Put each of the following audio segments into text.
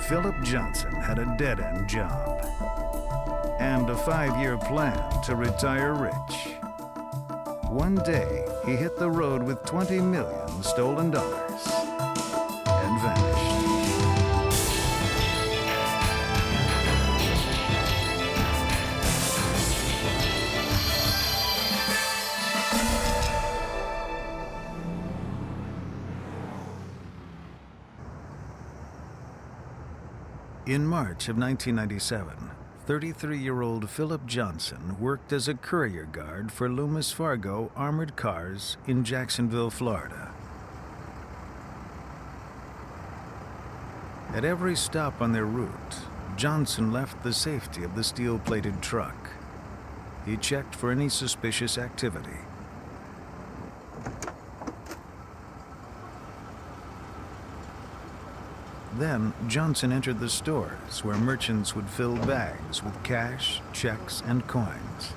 Philip Johnson had a dead-end job and a 5-year plan to retire rich. One day, he hit the road with 20 million stolen dollars and vanished. In March of 1997, 33-year-old Philip Johnson worked as a courier guard for Loomis Fargo armored cars in Jacksonville, Florida. At every stop on their route, Johnson left the safety of the steel-plated truck. He checked for any suspicious activity. Then, Johnson entered the stores where merchants would fill bags with cash, checks, and coins.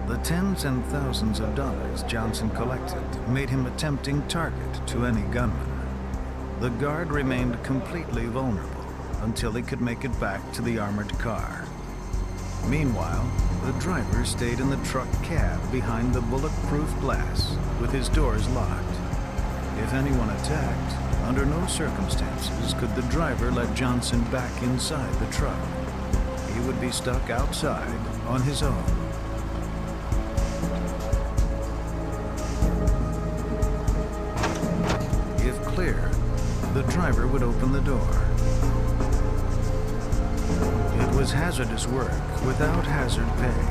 The tens and thousands of dollars Johnson collected made him a tempting target to any gunman. The guard remained completely vulnerable until he could make it back to the armored car. Meanwhile, the driver stayed in the truck cab behind the bulletproof glass with his doors locked. If anyone attacked, under no circumstances could the driver let Johnson back inside the truck. He would be stuck outside on his own. If clear, the driver would open the door. It was hazardous work without hazard pay.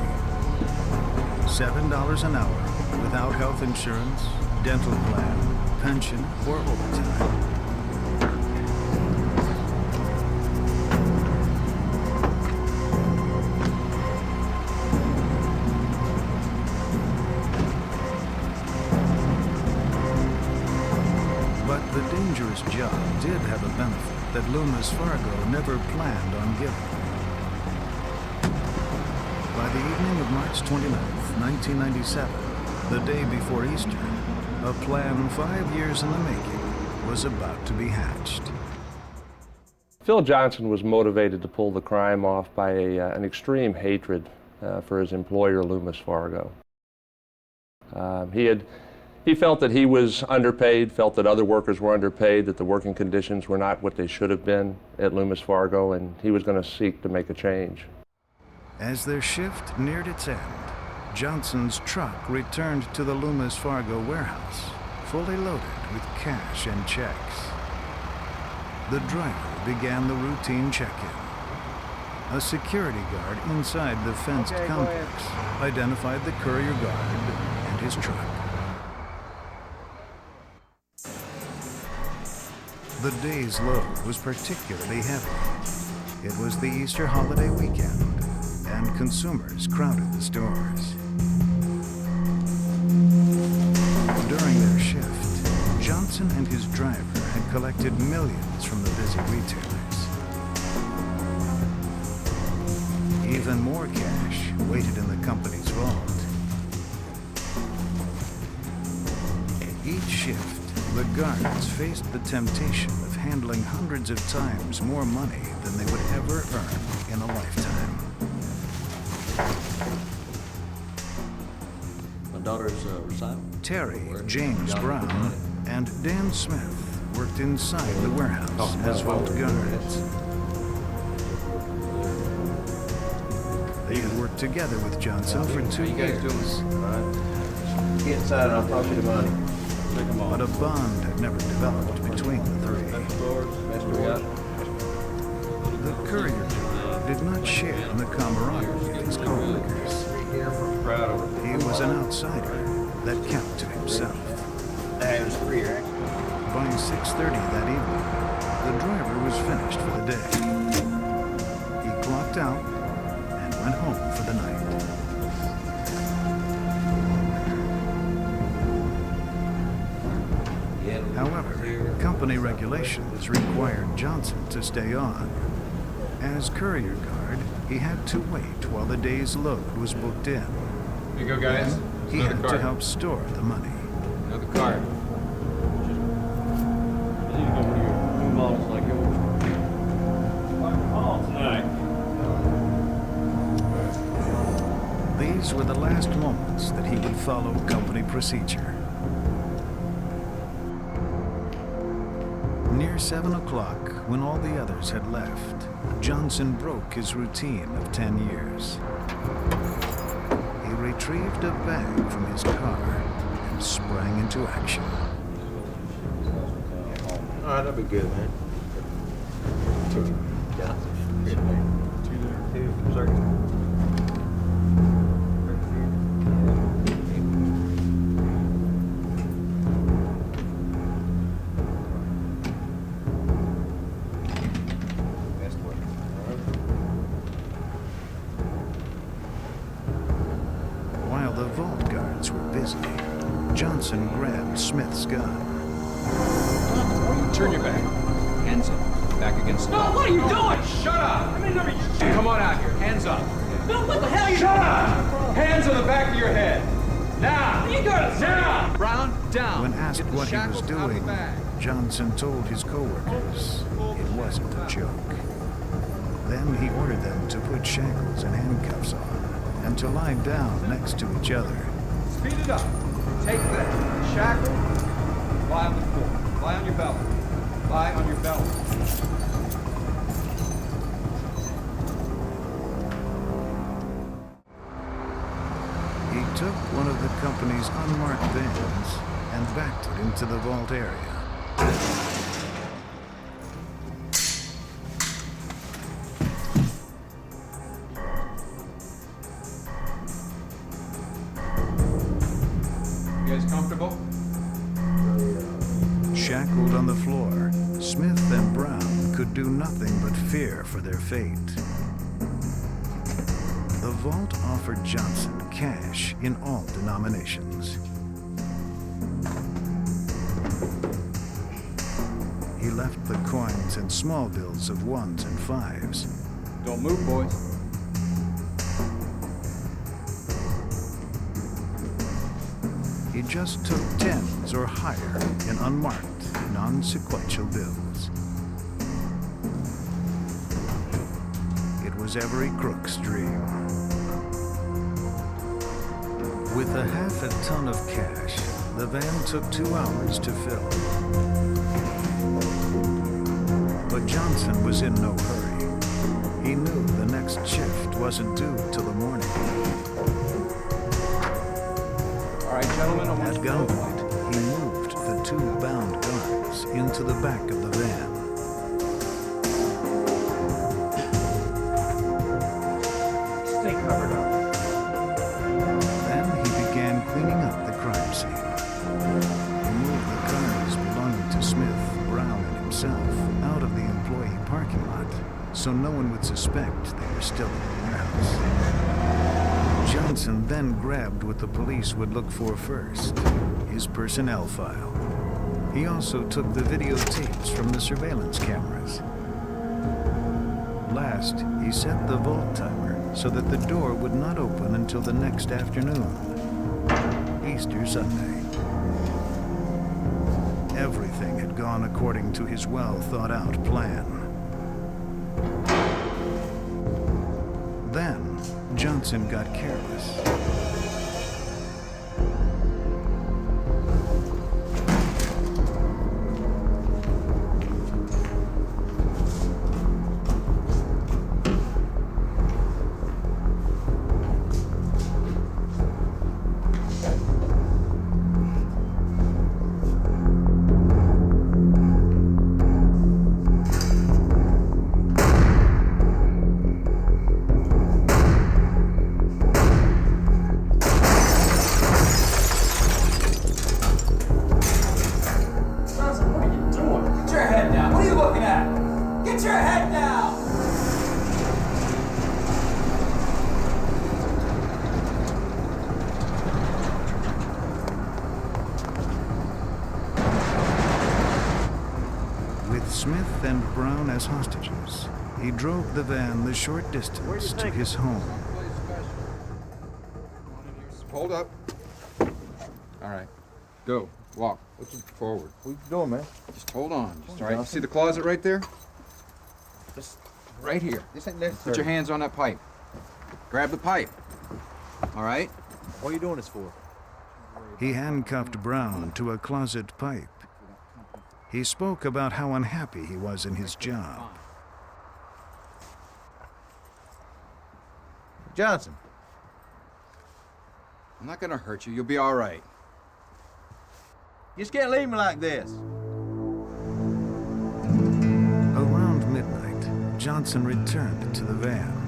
$7 an hour without health insurance, dental plan, pension, or overtime. But the dangerous job did have a benefit that Loomis Fargo never planned on giving. By the evening of March 29th, 1997, the day before Easter, a plan 5 years in the making was about to be hatched. Phil Johnson was motivated to pull the crime off by an extreme hatred for his employer, Loomis Fargo. He felt that he was underpaid, felt that other workers were underpaid, that the working conditions were not what they should have been at Loomis Fargo, and he was going to seek to make a change. As their shift neared its end, Johnson's truck returned to the Loomis Fargo warehouse, fully loaded with cash and checks. The driver began the routine check-in. A security guard inside the fenced complex identified the courier guard and his truck. The day's load was particularly heavy. It was the Easter holiday weekend, and consumers crowded the stores. During their shift, Johnson and his driver had collected millions from the busy retailers. Even more cash waited in the company's vault. Each shift, the guards faced the temptation of handling hundreds of times more money than they would ever earn in a lifetime. My daughter's recital. Terry, James Brown, and Dan Smith worked inside the warehouse as vault guards. They had worked together with Johnson for 2 years. Get inside and I'll talk you to money. But a bond had never developed between the three. The courier did not share in the camaraderie of his coworkers. He was an outsider that kept to himself. By 6:30 that evening, the driver was finished for the day. He clocked out and went home for the night. However, company regulations required Johnson to stay on. As courier guard, he had to wait while the day's load was booked in. Here you go, guys. He had to help store the money. Another card. models like yours. These were the last moments that he would follow company procedure. Near 7 o'clock, when all the others had left, Johnson broke his routine of 10 years. He retrieved a bag from his car and sprang into action. All right, that'll be good, man. Johnson. Two, sir. While the vault guards were busy, Johnson grabbed Smith's gun. Turn your back. Hands up. Back against the No, wall. what are you doing? Shut up! Come on out here. Hands up. No, what the hell are you Shut up! Hands on the back of your head. Now! You got it, Now! Brown, down. When asked Get the what he was shackles out of the doing, bag. Johnson told his coworkers it wasn't a joke. Then he ordered them to put shackles and handcuffs on and to lie down next to each other. Speed it up. Take that. Shackle. Lie on the floor. Lie on your belly. Lie on your belly. He took one of the company's unmarked vans and backed it into the vault area. You guys comfortable? Shackled on the floor, Smith and Brown could do nothing but fear for their fate. The vault offered Johnson cash in all denominations. He left the coins and small bills of 1s and 5s. Don't move, boys. He just took 10s or higher in unmarked, non-sequential bills. It was every crook's dream. With a half a ton of cash, the van took 2 hours to fill. But Johnson was in no hurry. He knew the next shift wasn't due till the morning. All right, gentlemen, I want At you to go. gunpoint, he moved the 2 bound guards into the back of the van. Stay covered up. Then he began cleaning up the crime scene. He moved the cars belonging to Smith, Brown, and himself out of the employee parking lot so no one would suspect they were still in the warehouse. Johnson then grabbed what the police would look for first, his personnel file. He also took the videotapes from the surveillance cameras. Last, he set the vault timer so that the door would not open until the next afternoon, Easter Sunday. Everything had gone according to his well-thought-out plan. Then, Johnson got careless. Johnson, what are you doing? Get your head down. What are you looking at? Get your head down! With Smith and Brown as hostages, he drove the van the short distance to his home. Hold up. All right. Go. Walk. Looking forward. What you doing, man? Just hold on. Just, all right. You see the closet right there? Just right here. This ain't necessary. Put your hands on that pipe. Grab the pipe. All right? What are you doing this for? He handcuffed Brown to a closet pipe. He spoke about how unhappy he was in his job. Johnson. I'm not gonna hurt you. You'll be all right. You just can't leave me like this. Around midnight, Johnson returned to the van.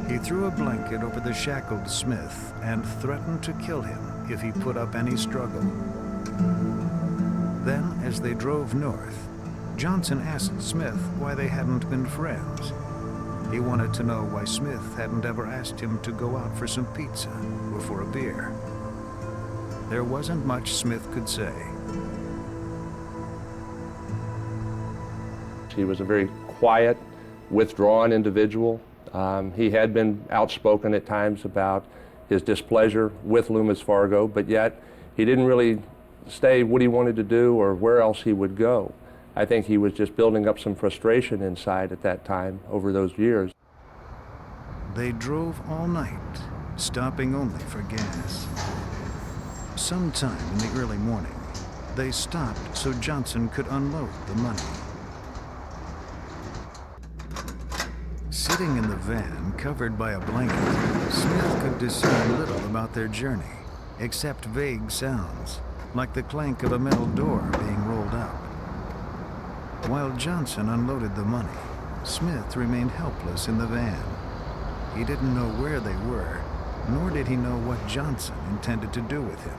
He threw a blanket over the shackled Smith and threatened to kill him if he put up any struggle. Then, as they drove north, Johnson asked Smith why they hadn't been friends. He wanted to know why Smith hadn't ever asked him to go out for some pizza or for a beer. There wasn't much Smith could say. He was a very quiet, withdrawn individual. He had been outspoken at times about his displeasure with Loomis Fargo, but yet he didn't really say what he wanted to do or where else he would go. I think he was just building up some frustration inside at that time over those years. They drove all night, stopping only for gas. Sometime in the early morning, they stopped so Johnson could unload the money. Sitting in the van, covered by a blanket, Smith could discern little about their journey, except vague sounds, like the clank of a metal door being rolled up. While Johnson unloaded the money, Smith remained helpless in the van. He didn't know where they were, nor did he know what Johnson intended to do with him.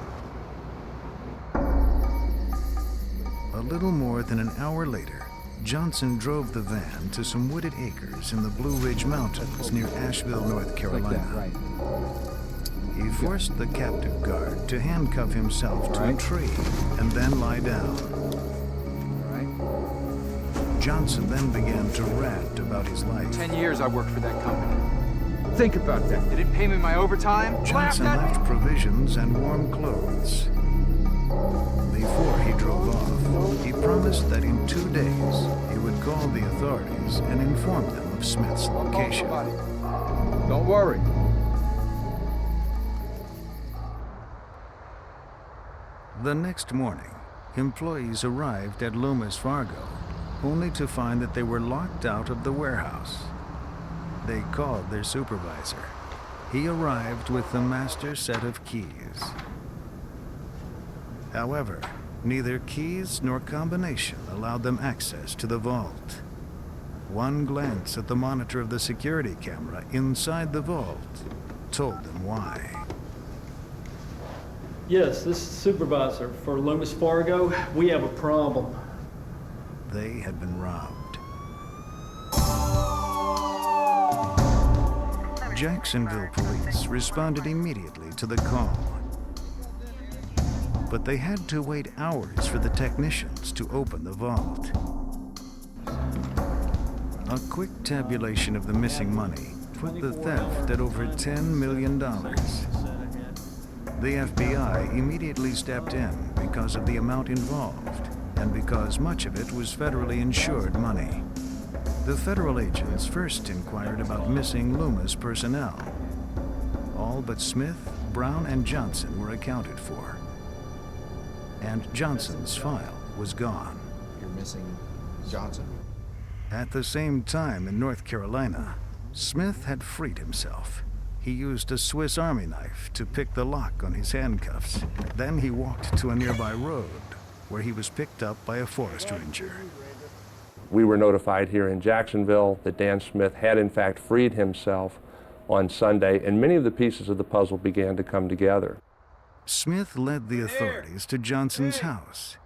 A little more than an hour later, Johnson drove the van to some wooded acres in the Blue Ridge Mountains near Asheville, North Carolina. He forced the captive guard to handcuff himself to a tree and then lie down. Johnson then began to rant about his life. 10 years I worked for that company. Think about that. They didn't pay me my overtime. Johnson left provisions and warm clothes. Before he drove off, he promised that in 2 days he would call the authorities and inform them of Smith's location. Don't worry. The next morning, employees arrived at Loomis Fargo, only to find that they were locked out of the warehouse. They called their supervisor. He arrived with the master set of keys. However, neither keys nor combination allowed them access to the vault. One glance at the monitor of the security camera inside the vault told them why. Yes, this is supervisor for Loomis Fargo. We have a problem. They had been robbed. Jacksonville police responded immediately to the call. But they had to wait hours for the technicians to open the vault. A quick tabulation of the missing money put the theft at over $10 million. The FBI immediately stepped in because of the amount involved and because much of it was federally insured money. The federal agents first inquired about missing Loomis personnel. All but Smith, Brown, and Johnson were accounted for. And Johnson's file was gone. You're missing Johnson. At the same time in North Carolina, Smith had freed himself. He used a Swiss Army knife to pick the lock on his handcuffs. Then he walked to a nearby road, where he was picked up by a forest ranger. We were notified here in Jacksonville that Dan Smith had in fact freed himself on Sunday, and many of the pieces of the puzzle began to come together. Smith led the authorities to Johnson's house.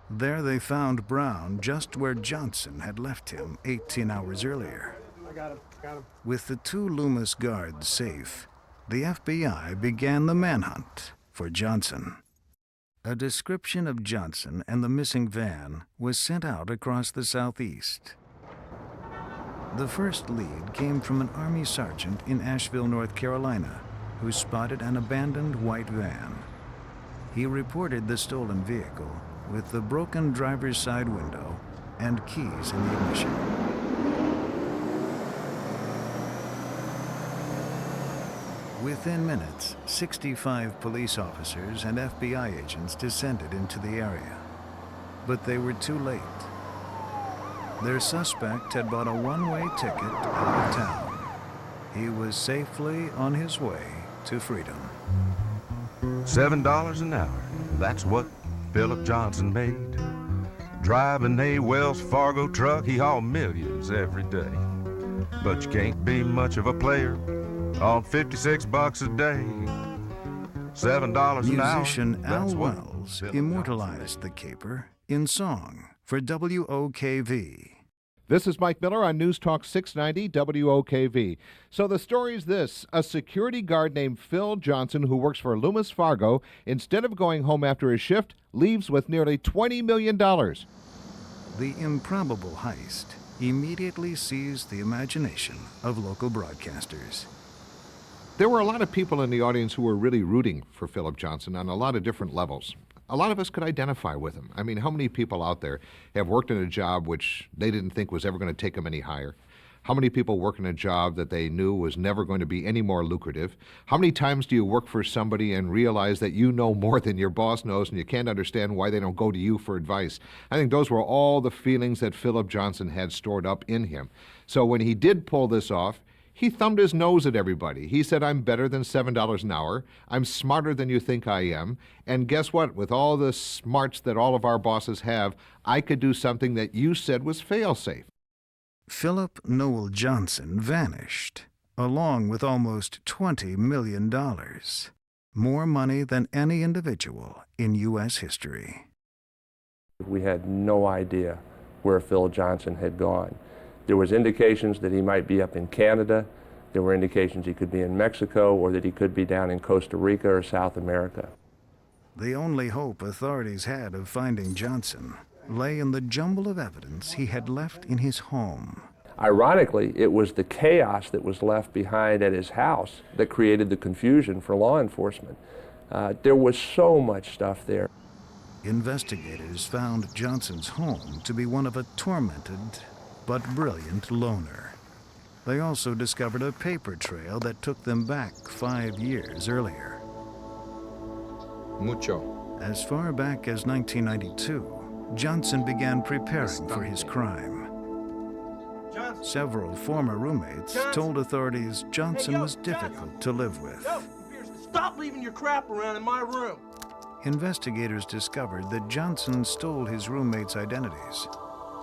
There they found Brown just where Johnson had left him 18 hours earlier. I got him. With the 2 Loomis guards safe, the FBI began the manhunt for Johnson. A description of Johnson and the missing van was sent out across the Southeast. The first lead came from an Army sergeant in Asheville, North Carolina, who spotted an abandoned white van. He reported the stolen vehicle with the broken driver's side window and keys in the ignition. Within minutes, 65 police officers and FBI agents descended into the area. But they were too late. Their suspect had bought a one-way ticket out of town. He was safely on his way to freedom. $7 an hour, that's what Philip Johnson made. Driving a Wells Fargo truck, he hauled millions every day. But you can't be much of a player on $56 a day. $7 an hour. Musician Al Wells immortalized the caper in song for WOKV. This is Mike Miller on News Talk 690 WOKV. So the story's this. A security guard named Phil Johnson, who works for Loomis Fargo, instead of going home after his shift, leaves with nearly $20 million. The improbable heist immediately seized the imagination of local broadcasters. There were a lot of people in the audience who were really rooting for Philip Johnson on a lot of different levels. A lot of us could identify with him. I mean, how many people out there have worked in a job which they didn't think was ever going to take them any higher? How many people work in a job that they knew was never going to be any more lucrative? How many times do you work for somebody and realize that you know more than your boss knows and you can't understand why they don't go to you for advice? I think those were all the feelings that Philip Johnson had stored up in him. So when he did pull this off, he thumbed his nose at everybody. He said, I'm better than $7 an hour. I'm smarter than you think I am. And guess what? With all the smarts that all of our bosses have, I could do something that you said was fail-safe. Philip Noel Johnson vanished, along with almost $20 million. More money than any individual in U.S. history. We had no idea where Phil Johnson had gone. There was indications that he might be up in Canada. There were indications he could be in Mexico or that he could be down in Costa Rica or South America. The only hope authorities had of finding Johnson lay in the jumble of evidence he had left in his home. Ironically, it was the chaos that was left behind at his house that created the confusion for law enforcement. There was so much stuff there. Investigators found Johnson's home to be one of a tormented but brilliant loner. They also discovered a paper trail that took them back 5 years earlier. Mucho. As far back as 1992, Johnson began preparing for his crime. Several former roommates told authorities Johnson was difficult to live with. Stop leaving your crap around in my room. Investigators discovered that Johnson stole his roommates' identities.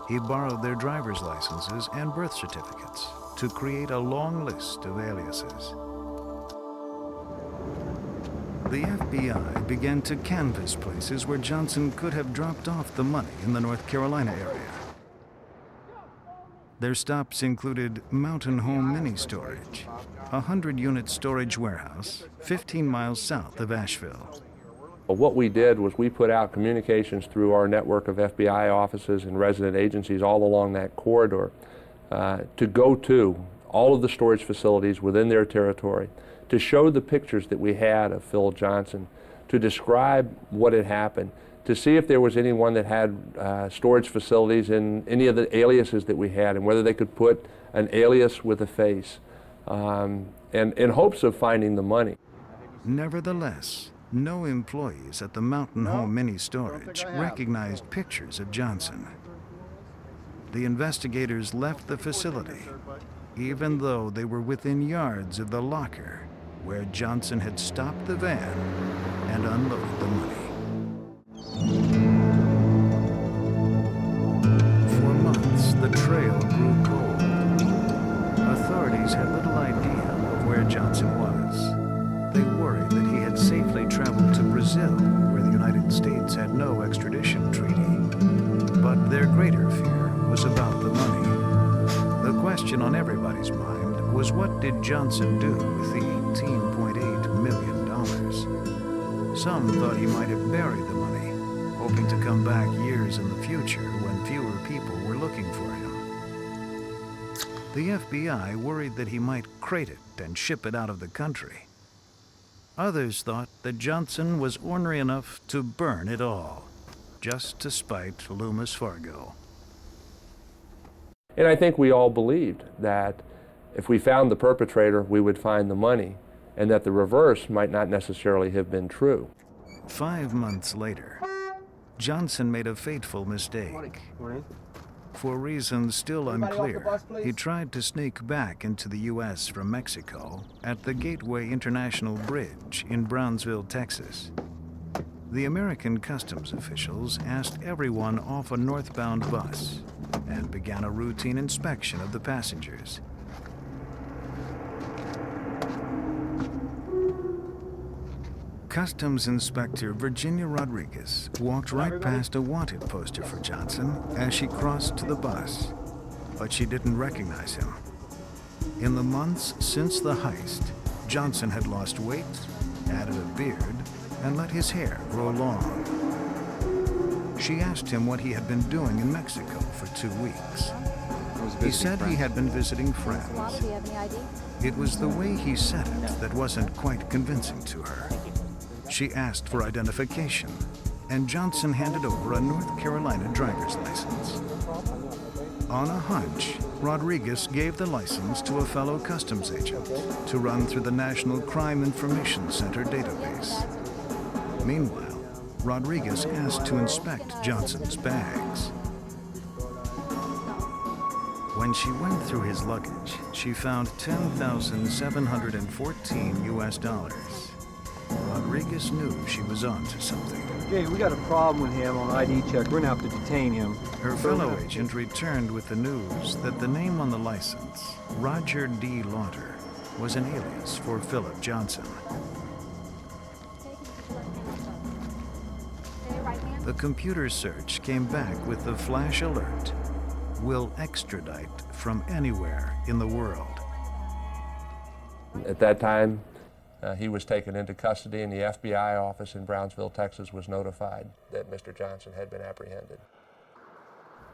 He borrowed their driver's licenses and birth certificates to create a long list of aliases. The FBI began to canvass places where Johnson could have dropped off the money in the North Carolina area. Their stops included Mountain Home Mini Storage, a 100-unit storage warehouse 15 miles south of Asheville. What we did was we put out communications through our network of FBI offices and resident agencies all along that corridor to go to all of the storage facilities within their territory, to show the pictures that we had of Phil Johnson, to describe what had happened, to see if there was anyone that had storage facilities in any of the aliases that we had and whether they could put an alias with a face, and in hopes of finding the money. Nevertheless, no employees at the Mountain Home Mini Storage recognized pictures of Johnson. The investigators left the facility, even though they were within yards of the locker where Johnson had stopped the van and unloaded the money. For months, the trail grew cold. Authorities had little idea of where Johnson was. They worried that he had safely traveled to Brazil, where the United States had no extradition treaty. But their greater fear was about the money. The question on everybody's mind was, what did Johnson do with the $18.8 million? Some thought he might have buried the money, hoping to come back years in the future when fewer people were looking for him. The FBI worried that he might crate it and ship it out of the country. Others thought that Johnson was ornery enough to burn it all, just to spite Loomis Fargo. And I think we all believed that if we found the perpetrator, we would find the money, and that the reverse might not necessarily have been true. 5 months later, Johnson made a fateful mistake. For reasons still unclear, he tried to sneak back into the U.S. from Mexico at the Gateway International Bridge in Brownsville, Texas. The American customs officials asked everyone off a northbound bus and began a routine inspection of the passengers. Customs Inspector Virginia Rodriguez walked right past a wanted poster for Johnson as she crossed to the bus, but she didn't recognize him. In the months since the heist, Johnson had lost weight, added a beard, and let his hair grow long. She asked him what he had been doing in Mexico for 2 weeks. He said he had been visiting friends. Do you have any ID? It was the way he said it that wasn't quite convincing to her. She asked for identification, and Johnson handed over a North Carolina driver's license. On a hunch, Rodriguez gave the license to a fellow customs agent to run through the National Crime Information Center database. Meanwhile, Rodriguez asked to inspect Johnson's bags. When she went through his luggage, she found $10,714 US. Rodriguez knew she was on to something. Okay, we got a problem with him on ID check. We're gonna have to detain him. Her fellow agent returned with the news that the name on the license, Roger D. Lauder, was an alias for Philip Johnson. The computer search came back with the flash alert: will extradite from anywhere in the world. At that time, he was taken into custody, and the FBI office in Brownsville, Texas was notified that Mr. Johnson had been apprehended.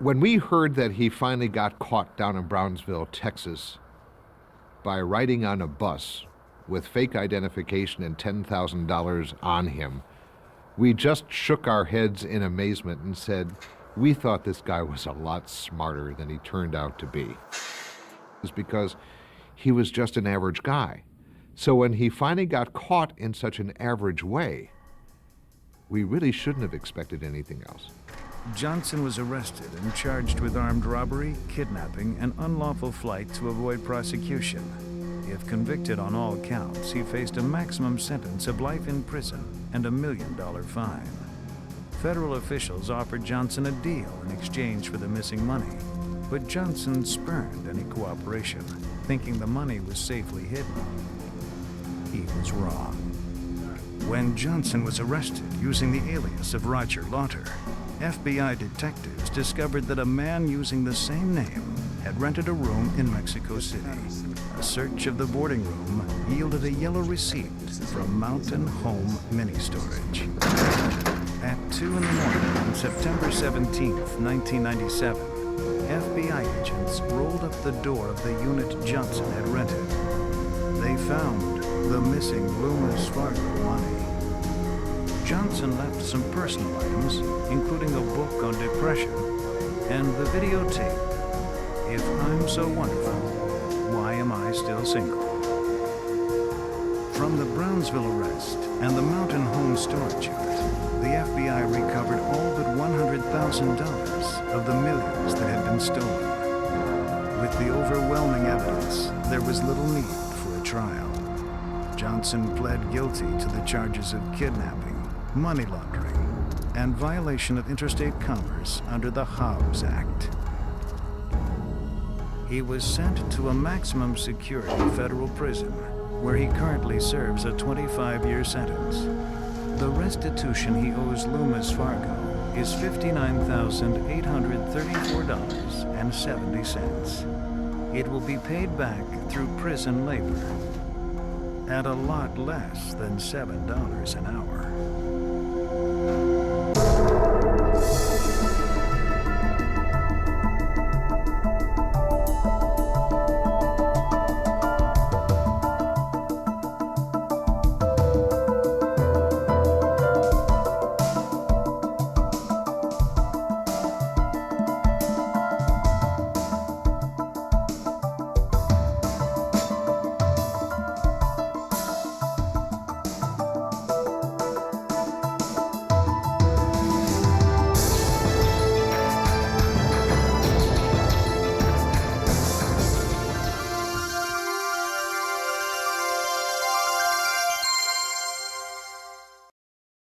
When we heard that he finally got caught down in Brownsville, Texas, by riding on a bus with fake identification and $10,000 on him, we just shook our heads in amazement and said, we thought this guy was a lot smarter than he turned out to be. It's because he was just an average guy. So when he finally got caught in such an average way, we really shouldn't have expected anything else. Johnson was arrested and charged with armed robbery, kidnapping, and unlawful flight to avoid prosecution. If convicted on all counts, he faced a maximum sentence of life in prison and $1 million fine. Federal officials offered Johnson a deal in exchange for the missing money, but Johnson spurned any cooperation, thinking the money was safely hidden. He was wrong. When Johnson was arrested using the alias of Roger Lauder, FBI detectives discovered that a man using the same name had rented a room in Mexico City. A search of the boarding room yielded a yellow receipt from Mountain Home Mini Storage. At 2 in the morning on September 17th, 1997, FBI agents rolled up the door of the unit Johnson had rented. They found the missing Loomis Fargo money. Johnson left some personal items, including a book on depression and the videotape, If I'm So Wonderful, Why Am I Still Single? From the Brownsville arrest and the Mountain Home Storage Unit, the FBI recovered all but $100,000 of the millions that had been stolen. With the overwhelming evidence, there was little need for a trial. Johnson pled guilty to the charges of kidnapping, money laundering, and violation of interstate commerce under the Hobbs Act. He was sent to a maximum security federal prison, where he currently serves a 25-year sentence. The restitution he owes Loomis Fargo is $59,834.70. It will be paid back through prison labor, at a lot less than $7 an hour.